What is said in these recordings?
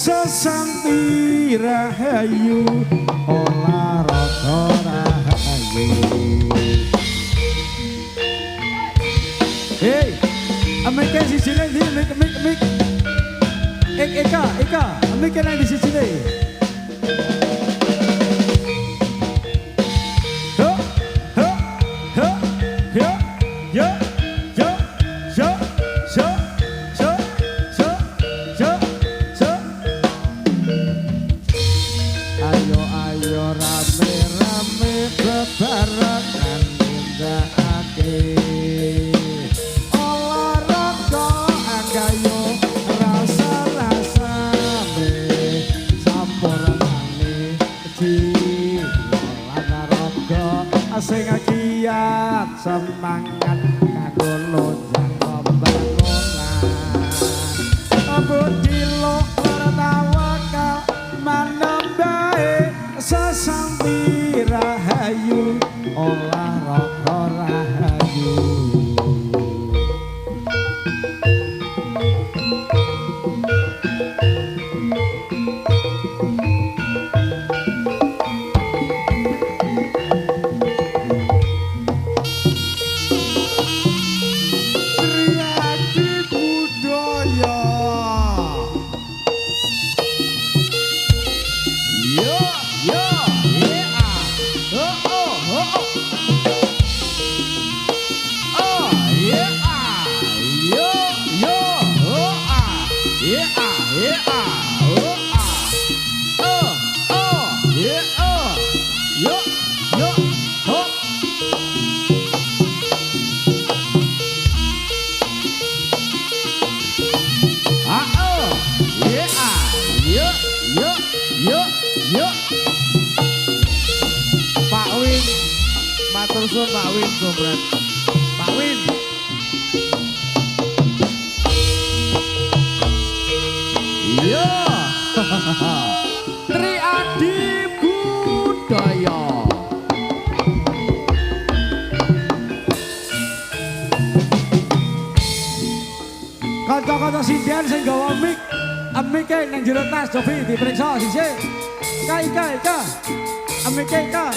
Sesanti rahayu olahraga rahayu. Hey, amike si sini di mik. Eka, amike nang di sini. Sing kiat semangat kanggo lonjang pembangunan budi luhur tawakal manambae sesambi rahayu olahraga rahayu. Pak Win, matur suwun Pak Win, Gobret. Pak Win. Iya. Tri Adi Budaya. Kanca-kanca sindian sing gawa mik, amike nang jero tas Jovi diperiksa sisih. Ika. Amike Ika.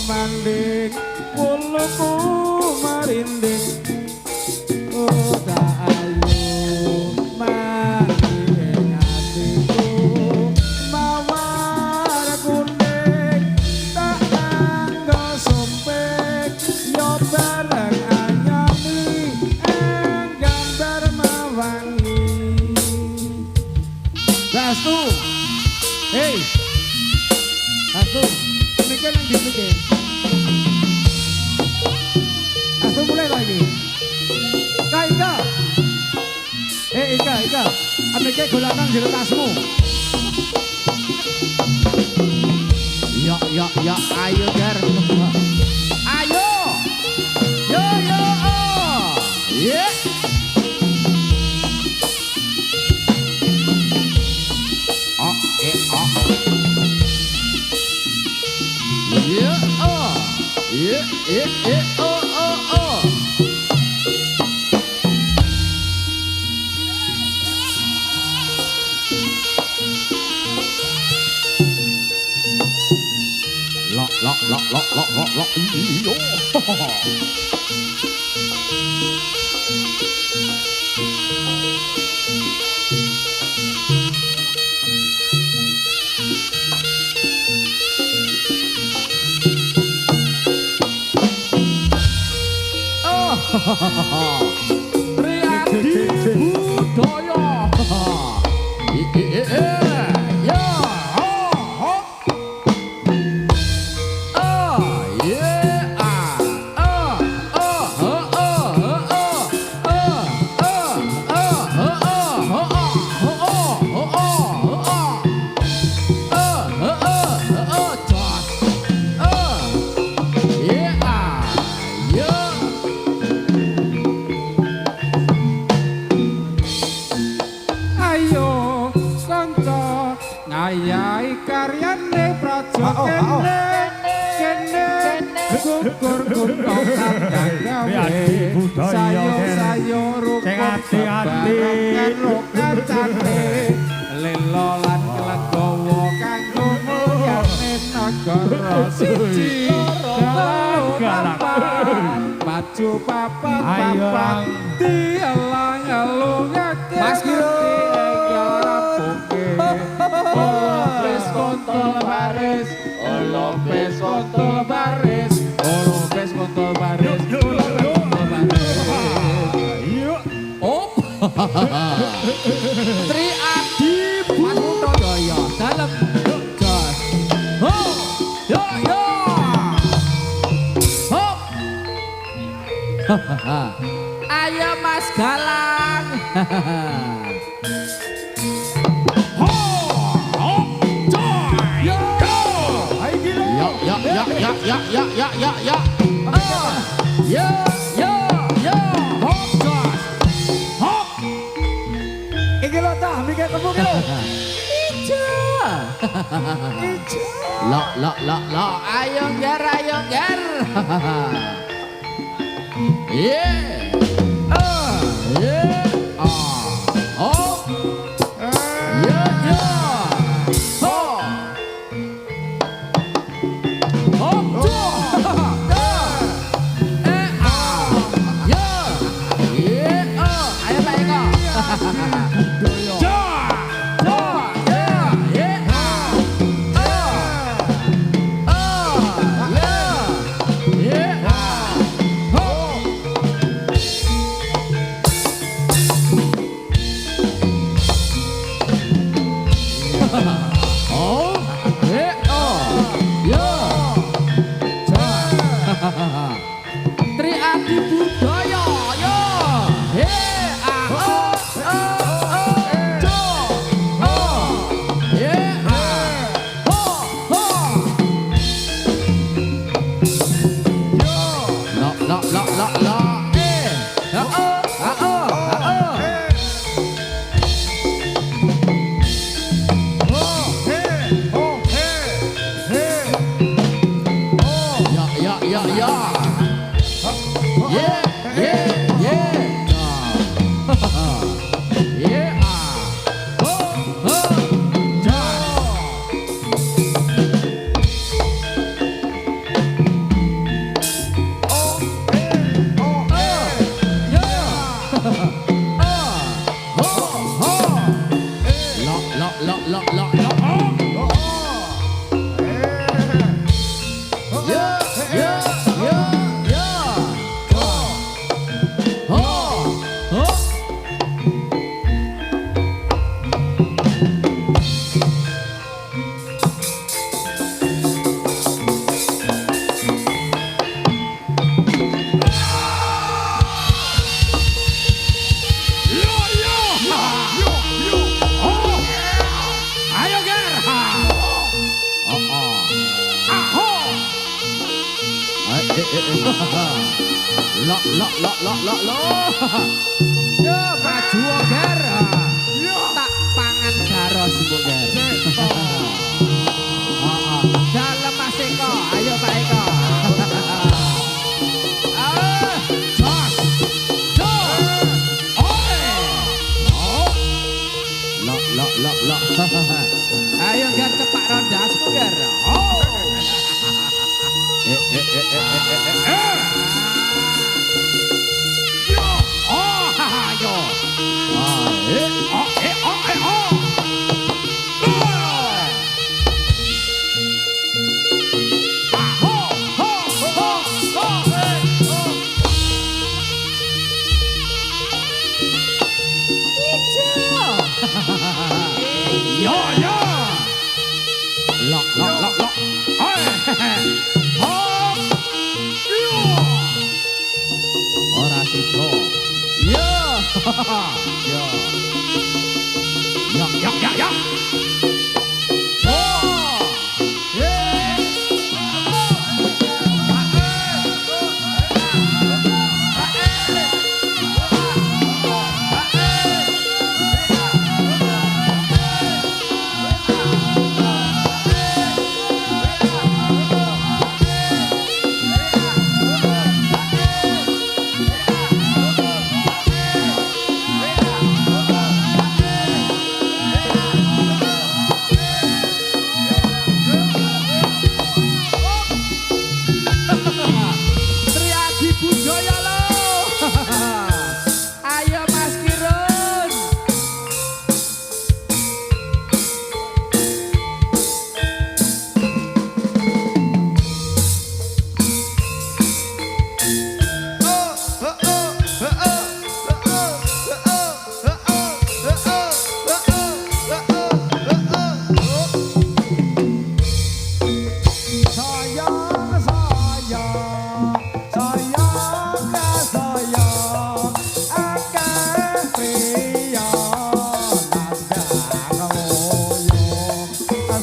Manding kuluku marinding tak ayu manding hatiku mawar kuning tak anggo sumpek yo bareng anyami gambar mawangi Bastu. Hey Bastu mikir yang dipikir. Langsung mulai lagi. Ika. Ika. Amike golakan jero tasmu. Ya, ayo Gar. Ayo. Yo. Yeah. iyo. Triadi budaya. Ayahi karyane praja kene gugur gunung kandang gawe sayo rukun babaran rokacane lelo lan legowo kanggo mulyane nagara siji galang maju papat dielang alungake Mas Giro kontol baris, olopes kontol baris, olopes kontol baris, kontol baris. Oh, Triadi budaya dalam gas. Oh, yo. Oh, ayo Mas Galang. Ya. Hop gas. Hop. Iki lho tah mikir temu ki lho. Ijo. Lo. Ayo ger. Yeah. Oh. Ya. Triadi budaya yo. Lo. Yo maju ger. Tak pangan karo sibuk ger. Dalem Mas Eko, ayo Pak Eko. Lo. Ayo ger cepak rondas ger. Yo. Yo yo yo yo. Oh. Yeah. Triadi budaya lo. Ayo Mas Kirun. Sayang, sayang, sayang, sayang, akeh priya nanda kawoyo,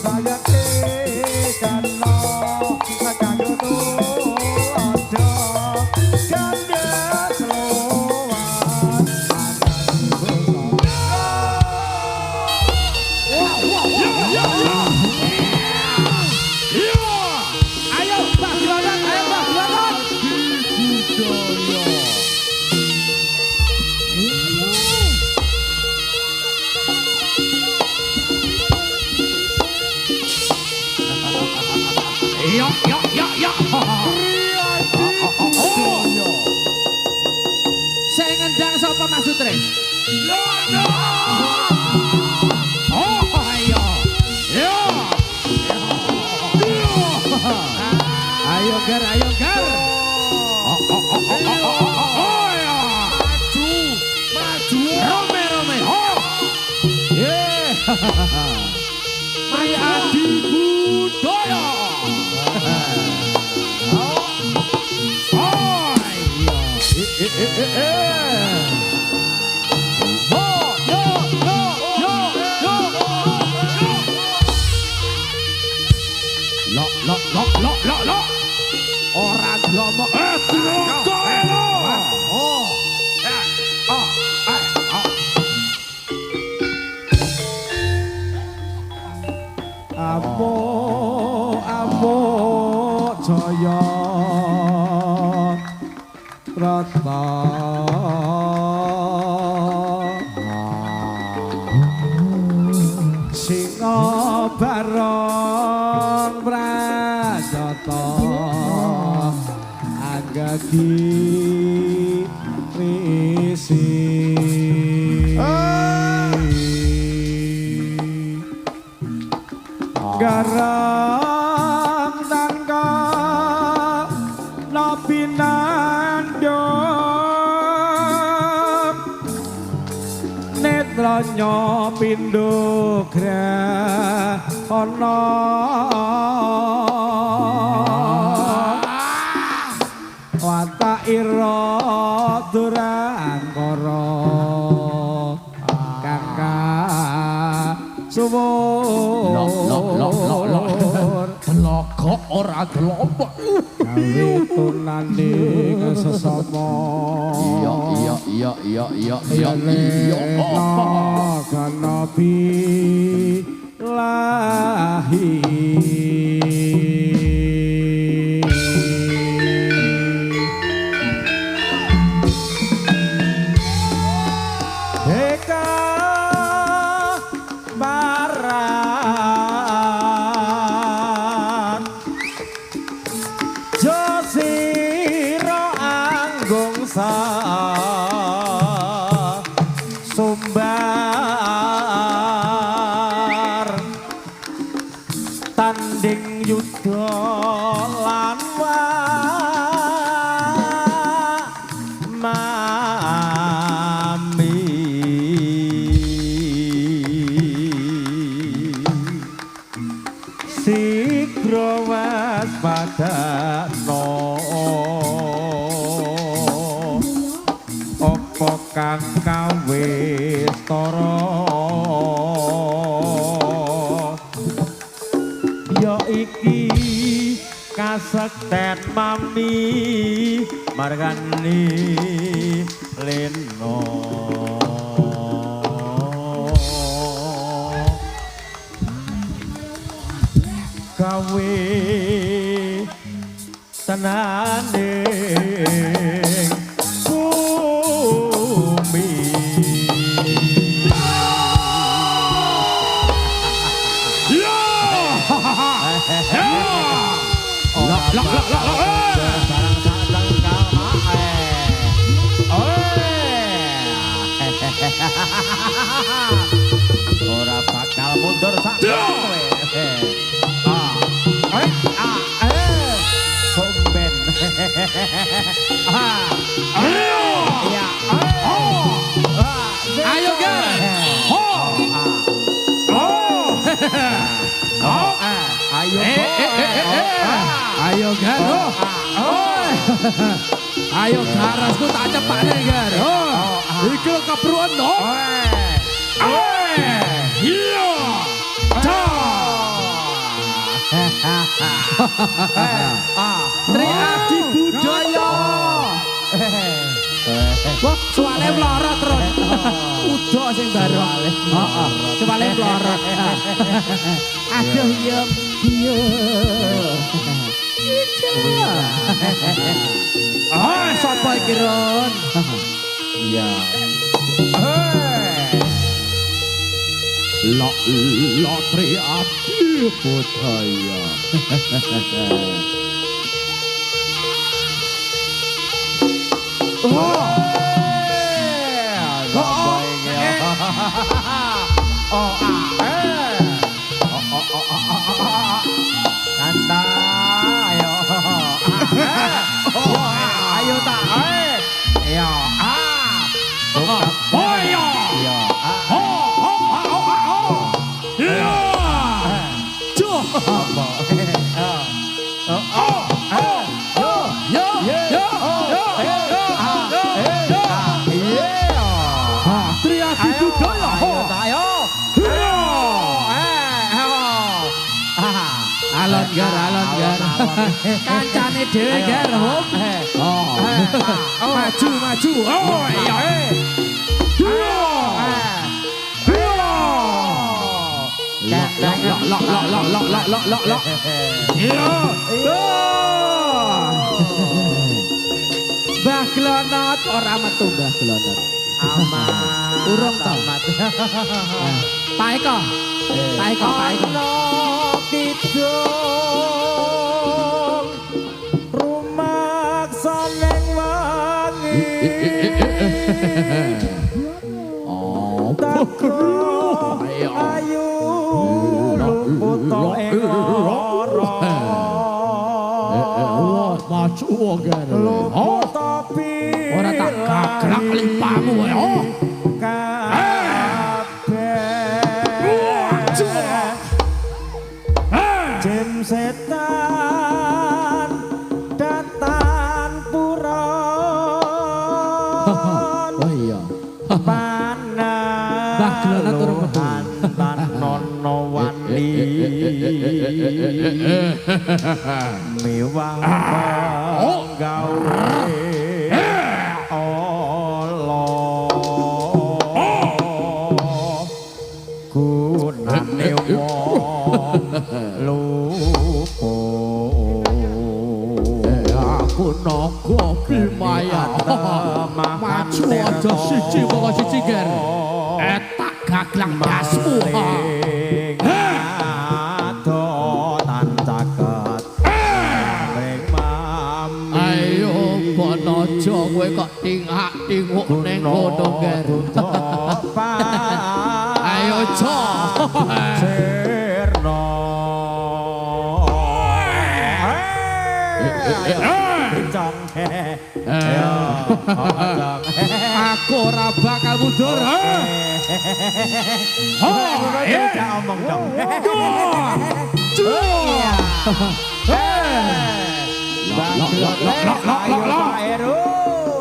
sayang kena kagunu aja, kandes loan Ayo Mbak Gilanan, ayo Mbak Gilanan. Yo yo yo yo. Saya ngendang sapa Mas Sutri? Lono. Oh ayo. Yo. Ayo Gar, ayo Gar. Oh ya. Maju, maju. Rome, Rome. Oh. Yeah. Triadi budaya. Oh iya. Oh, yo, yo, yo, yo. Lo. Ora glomok. Glomok elo. Oh. Ambo jaya rata singa barong prajata agagi risi garang tangga napinando netranya pindho grahana watak ira durangkara kakak suwur Telaga ora gelombok. gawe tunaning sesama Iya. kanabi lahi Eka barat Josiro anggung sumbar tanding yudha lan mami sigra waspadakno apa kang kau Kawistara ya iki kasekten mami margani leno gawe tenane bumi ora bakal mundur sak kowe. Somben. Iya. Ayo Gar. Ayo. Ayo Gar. Ayo garasku tak cepakne Gar. Iki kepruan no. Iya. Triadi budaya. Wah, soalnya melorot terus. Udah sing bareng. Heeh. Soalnya melorot. Aduh iya. Iya. Ah, sapa iki Ron? Iya. Lo triadi budaya. Ayo tak. Ya. Alon Gar. Kancane dhewe Gar, Hop. Maju. Oh, iya. Lok. Iya. Mbah Glonot ora metu Mbah Glonot. Amat. Urung ta. Pak Eko. Kidung rumaksa ning wangi ayu luput ing ora maju Gar. luput tapi Ora tak gaglak limpamu wae. Jim setan datan puron Oh iya. panah Mbah Glonot urung metu. tan nono wani miwang gawe gunane wong lupa Aku naga Bimaya. Maju aja siji monggo siji Gar. Tak gaglak dasmu. adotan caket ring mami Ayo Bonojo kowe kok tingak-tinguk ning kono Gar. Ayo Jo. Sirno Bincang Aku ora bakal mundur. omong dong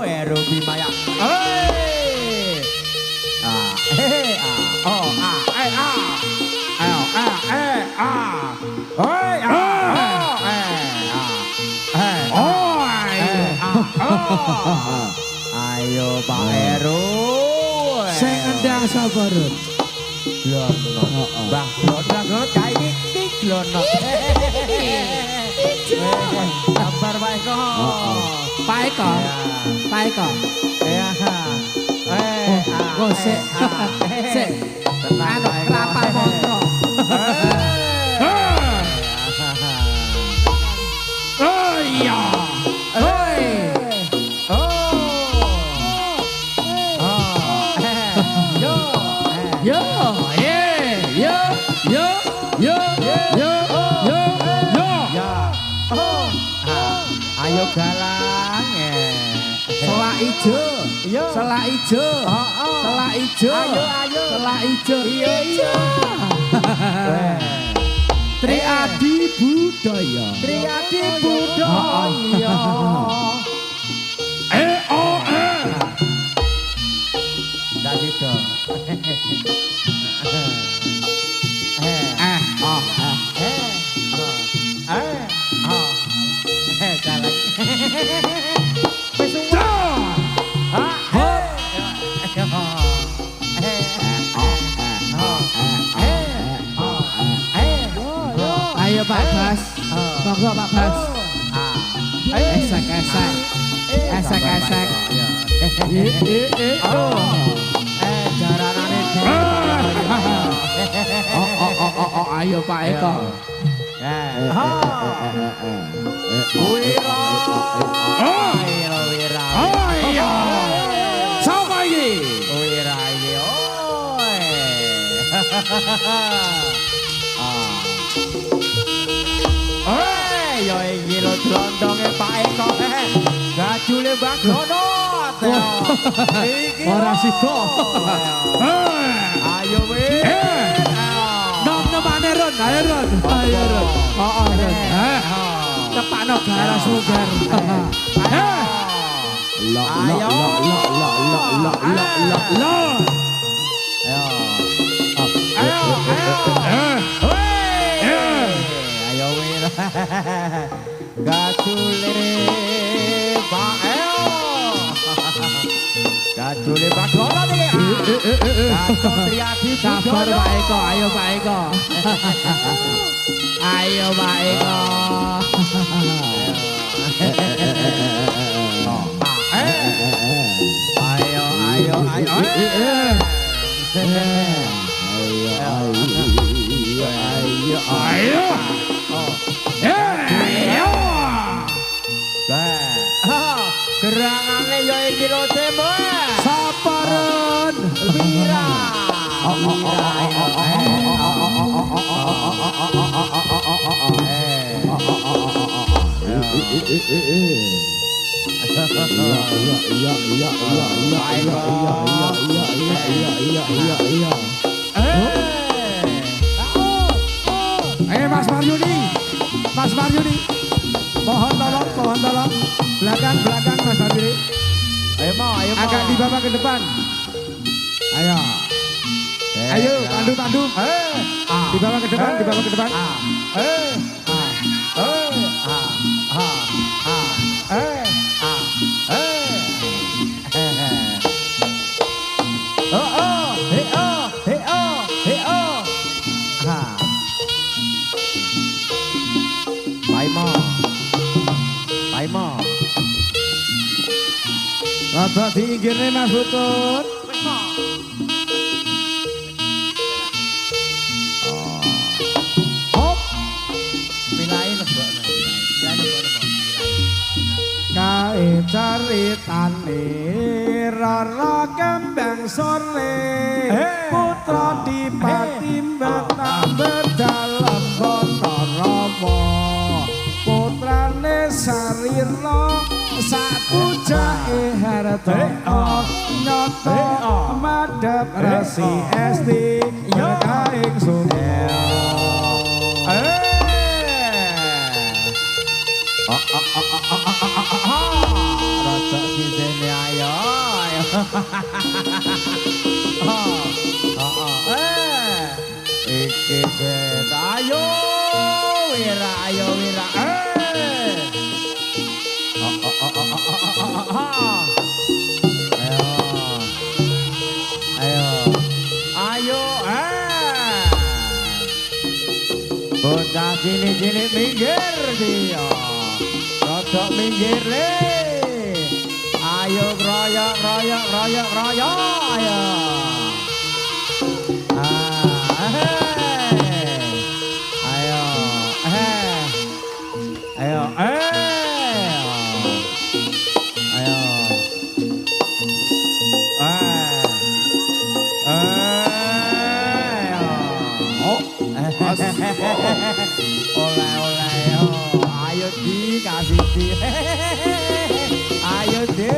Eru Bimaya Ayo Pak Heru. Sing endang sapa Rut? Glonot. Mbah glonot kae iki glonot. Kabar Pak Eko. Pak Eko. Pak Eko. Ya. Oh, sik. Sik. Anu kelapa montro. Oh iya. Hoi. Yo. Yo, yo, yo, yo, yo, yo, yo. Ya. Ayo galang. Selak ijo. Yo. Selak ijo. Selak ijo. Ayo. Selak ijo. Iya. Triadi budaya. Triadi budaya. Dak sido. Jalan. Wis Ayo Pak Bas. Monggo Pak Bas. Esek. Jaranane Ayo Pak Eko. Wira. Oh iya. Sapa iki? Wira iki. Yo iki lho drondonge Pak Eko. Gajule Mbak Glonot. Iki Ora sida. Ayo wis. Nom-nomane Ron. Ayo Ron. Ron. Cepakno gara sugar. Ayo. Ayo wir. Gajule Pak Eko. Gajule Pak Glonot iki. Gatot Triadi Sabar Pak Eko. Ayo Pak Eko. Ayo Pak Eko. Gerangane yo iki lho Tembo. Saparan. Wira. Mas Maryudi. Mas Maryudi. Mohon tolong. Belakang Mas Maryudi. Ayo Agak dibawa ke depan. Ayo, pandu. Dibawa ke depan. Paimo. Rada diinggirne Mas Butut. Hop. Milai lebokne. Kae caritane Rara Kembang Sore putra Dipati Mbak dalam kono Rama putrane Sarira sakujake harta nyoto madhep rasi esti kaing sumya Raja sisine ayo. Iki set ayo wira. Ayo. Bocah cilik-cilik minggir dia. Rodok minggir le. Ayo royok. Ayo. Oleh. Ayo dikasih di. Ayo deh.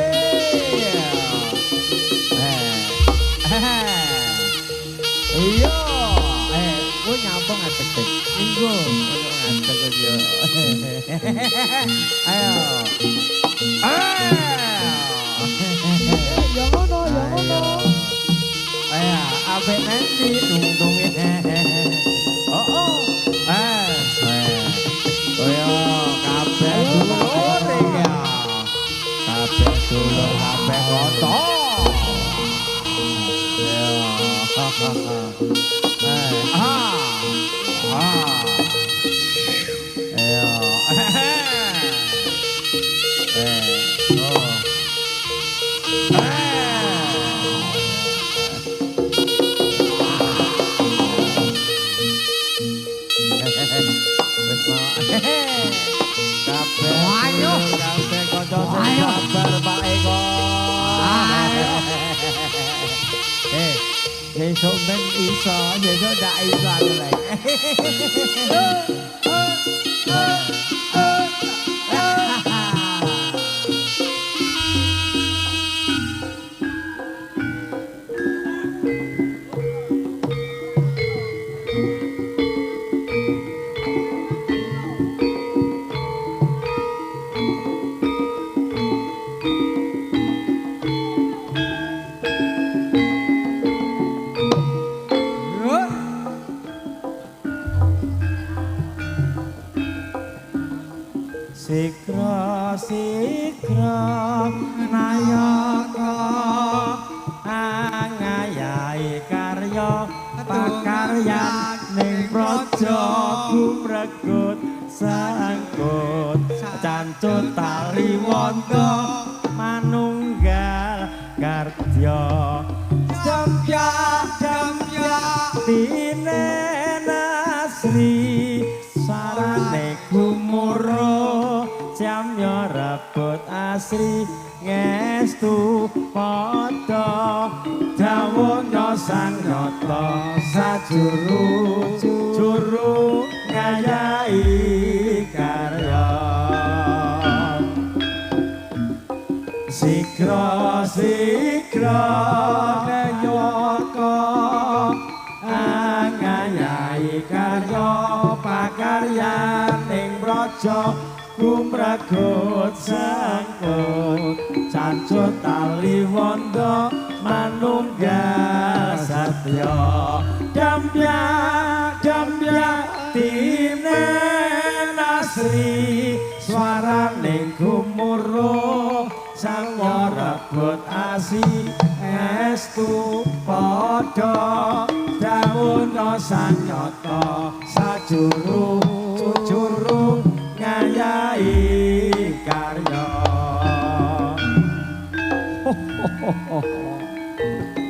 Iya. Gue nyambung ngetek. Iku. Ngetek aja. Ayo. Ya ngono. Ayo, apik nanti dung-dunge. Oh. Kabeh dulur ya. Kabeh dulur, kabeh kanca. Ya. Besok ben iso, besok dak iso aku lagi. Sikra nayaka angayai karya pakaryan ning praja gumregut sangkut cancut tali wanda manunggal gardya damya tinen asri sarane gumuro jamnya rebut asri ngestu padha dawuhna sang nyata sajuru ngayahi karya sikra nayaka ngayahi karya pakaryan ning praja kumragut sangkut cancut tali wanda manunggal satya damya tinen asri swarane gumuro sang rebut asih estu padha dawuhna sang nyata sajuru ngayahi karya.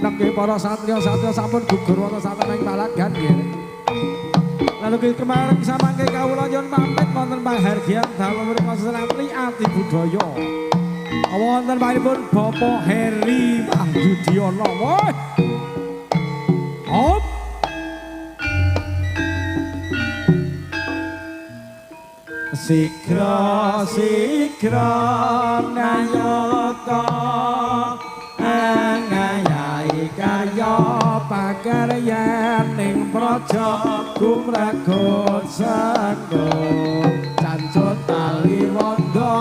Nggih para satya sampun gugur wonten satemeng palagan nggih. Lalu kemarin samangke kawula nyuwun pamit wonten panghargyan dalem Sri Ati Budaya. Wonten panjenengan Bapak Heri Wahyudiono. Hop. Sikra nayaka ngayahi karya pakaryan ning praja gumragut sangkut cancut tali wanda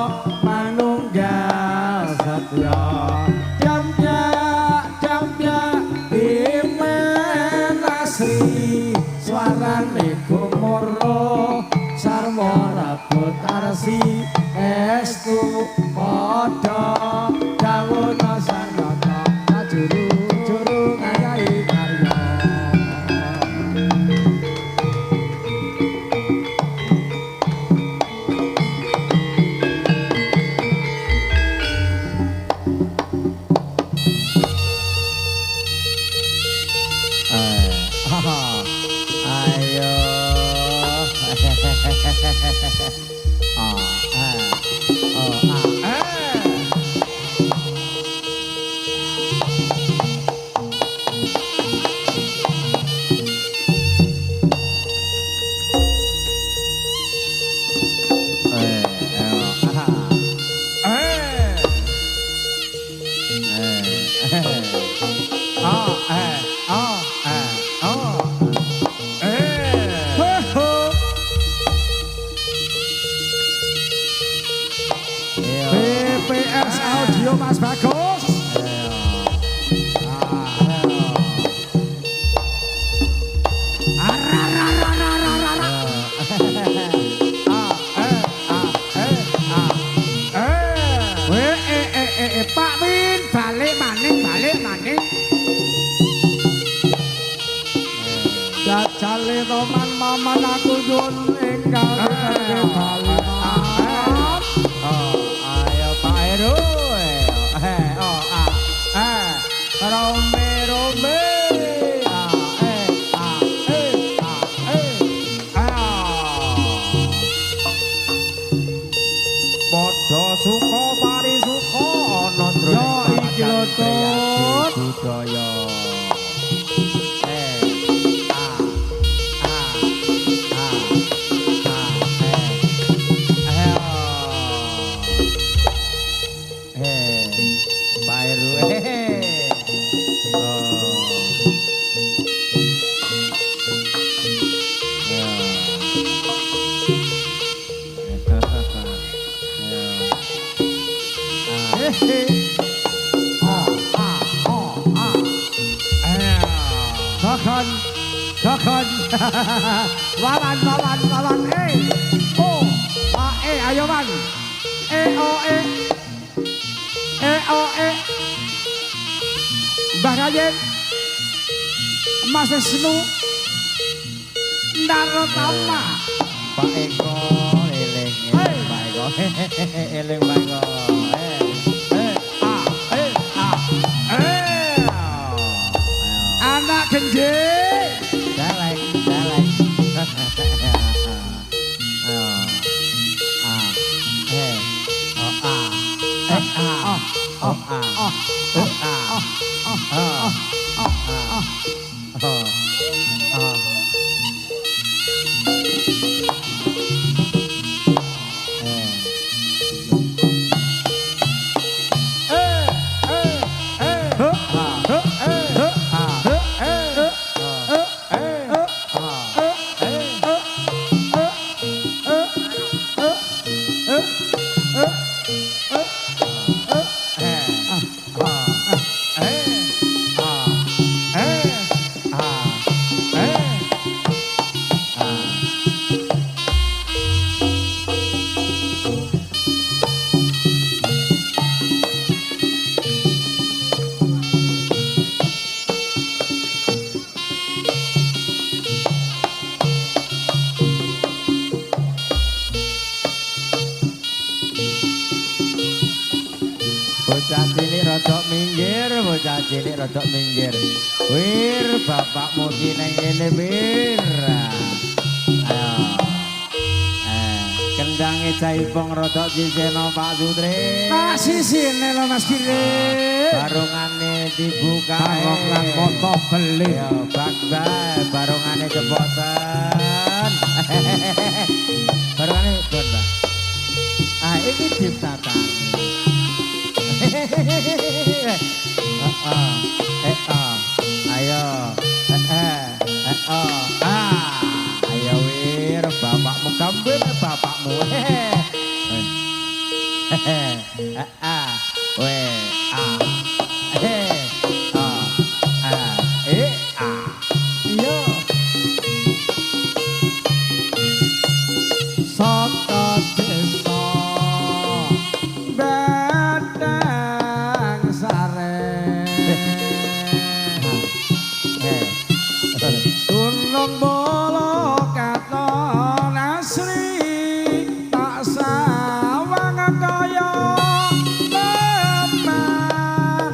manunggal satya damya timen asri swarane gumuro sarwa rebut arsi estu padha BPS Audio Mas Bagus. Pak Min balik maning. Jajale toman maman aku nyuwun enggal nggih bali. Ayo Pak Heru. Rome. Padha suka pari suka ana Yo iki lho Tut. budaya. Pak Heru. Kakon. Wawan. Ayo Wan. Mbah Rayen. Mas Wisnu. Narotama. Pak Eko eling Pak Eko. Eling Pak Eko. Anak genjing. Dalek. Bocah cilik rodok minggir. Wir, bapakmu ki nang kene wir. Ayo. Kendange Jaipong rodok siseno Pak Sutri. Tak sisine lho Mas Kirim. Barungane dibuka. Barungan foto beli. Ya, bak-bak barungane jeboten. Barungane jebot, Pak. Iki diptatani. Ayo. Ayo wir, bapakmu kambing bapakmu. Yo. Saka desa Batang Sare Gunung Bolo Katon Asri tak sawang kaya teman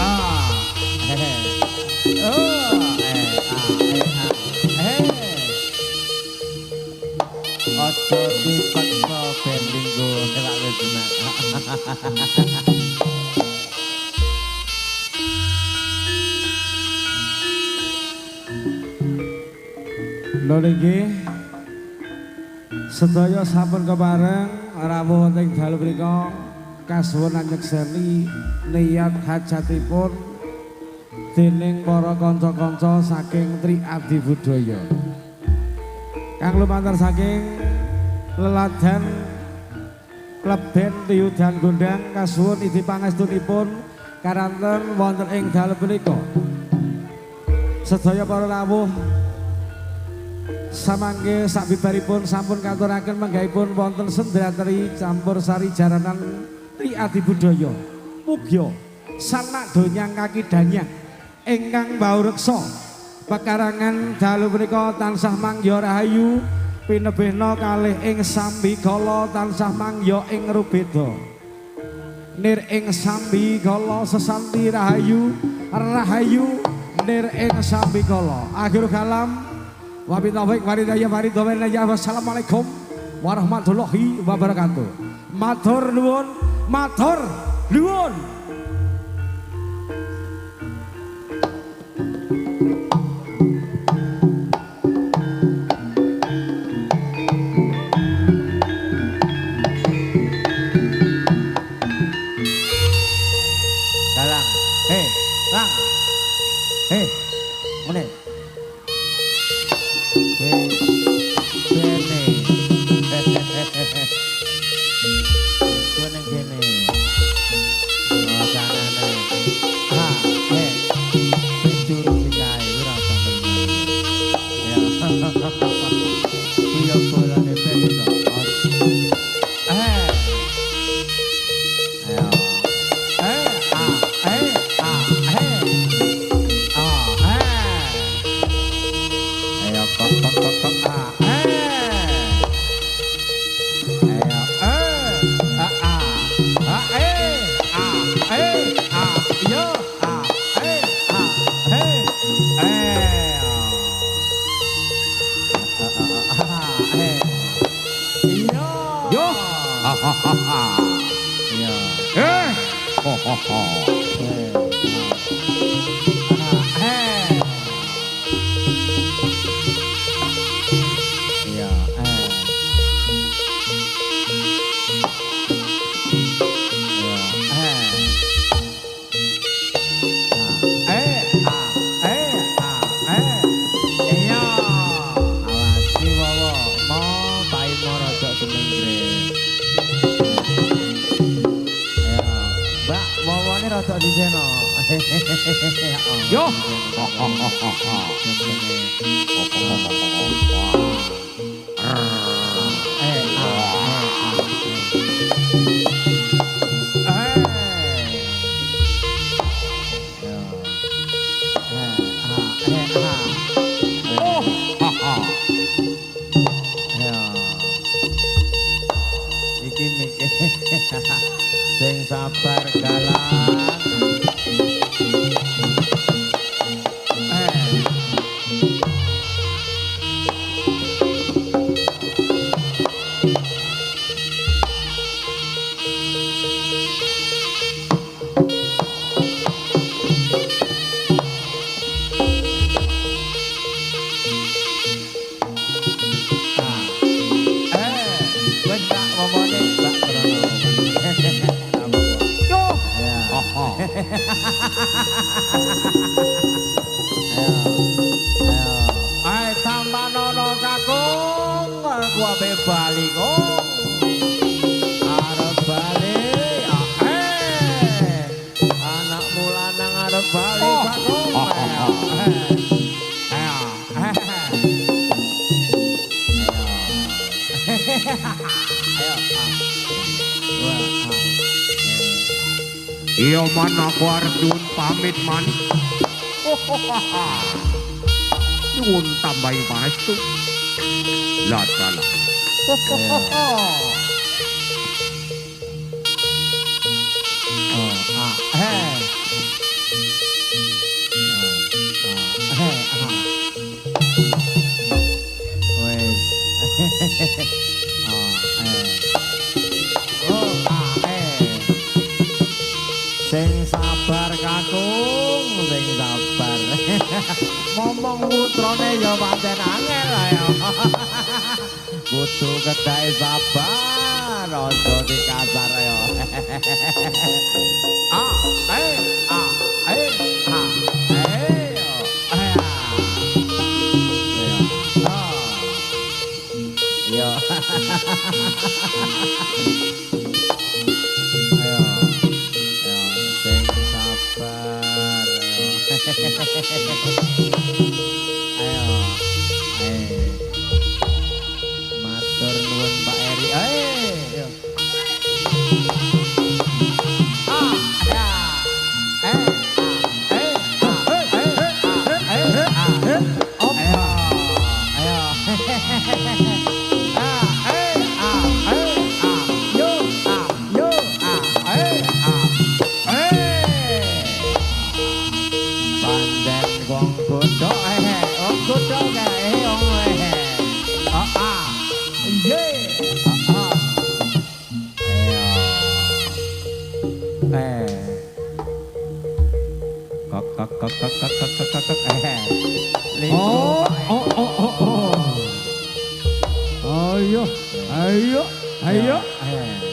Ah. Oh. Ojo dipaksa ben dinggo ora wis. Lho niki sedaya sampun kepareng rawuh wonten dalu mriku kasuwun nyekseni niat hajatipun dening para kanca-kanca saking Tri Adi Budaya. Kang lumantar saking leladan kleben Tiyudan Gondang kasuwun idi pangestunipun karanten wonten ing dalu punika. Sedaya para rawuh samangke sabibaripun sampun katuraken manggahipun wonten sendratri campur sari jaranan Tri Adi Budaya. Mugya sanak donyang kaki danyang ingkang baureksa pekarangan dalu punika tansah mangya rahayu pinebehna kalih ing sambigala tansah mangya ing rubeda. Nir ing sambigala sesanti rahayu rahayu nir ing sambigala. Akhirul kalam Wabitawik waridaya waridaya wassalamualaikum warahmatullahi wabarakatuh. Matur nuwun, matur nuwun. Galang. Lang. Ngene. Yo. Iki mikir sing sabar galang. Ayo tambanono kakung gua bebali kong arep bali anak mulanang arep bali kakung Iya man aku arep nyuwun pamit man. Nyuwun tambahi panestu. Lah dalah. Sing sabar kakung, sing sabar. Momong putrane ya pancen angel ayo. Kudu kedai sabar, aja dikasar ayo. Yo. Ayo. Ayo, sing sabar. Ayo. Ayo. Matur nuwun Pak Eri. Ayo. Ayo, ayo, ayo.